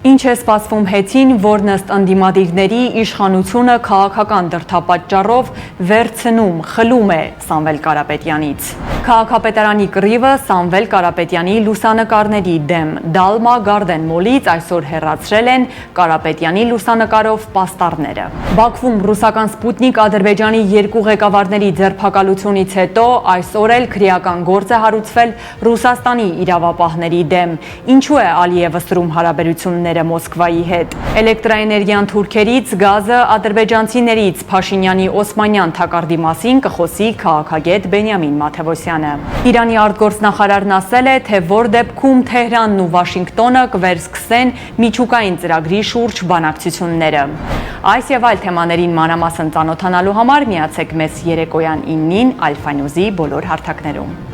Ինչ է սպասվում հետին, որ ըստ ընդդիմադիրների իշխանությունը քաղաքական դրդապատճառով վերցնում, խլում է Սամվել Կարապետյանից։ Քաղաքապետարանի կռիվը Սամվել Կարապետյանի լուսանկարների դեմ Դալմա Գարդեն մոլից այսօր հեռացրել են Կարապետյանի լուսանկարով պաստառները։ Բաքվում ռուսական Սպուտնիկ Ադրբեջանի երկու ղեկավարների ձերբակալությունից հետո այսօր էլ քրեական գործ է հարուցվել Ռուսաստանի իրավապահների դեմ։ Ինչու է Ալիևը սրում հարաբերությունները Մոսկվայի հետ։ Էլեկտրաէներգիան թուրքերից, գազը ադրբեջանցիներից Փաշինյանի օսմանյան թակարդի մասին կխոսի քաղաքագետ Բենյամին Մաթևոսյանը։ Իրանի արտգործնախարարն ասել է, թե որ դեպքում Թեհրանն ու Վաշինգտոնը կվերսկսեն միջուկային ծրագրի շուրջ բանակցությունները։ Այս եւ այլ թեմաներին մանրամասն ծանոթանալու համար միացեք մեզ երեկոյան 9-ին Alpha News-ի բոլոր հարթակներում։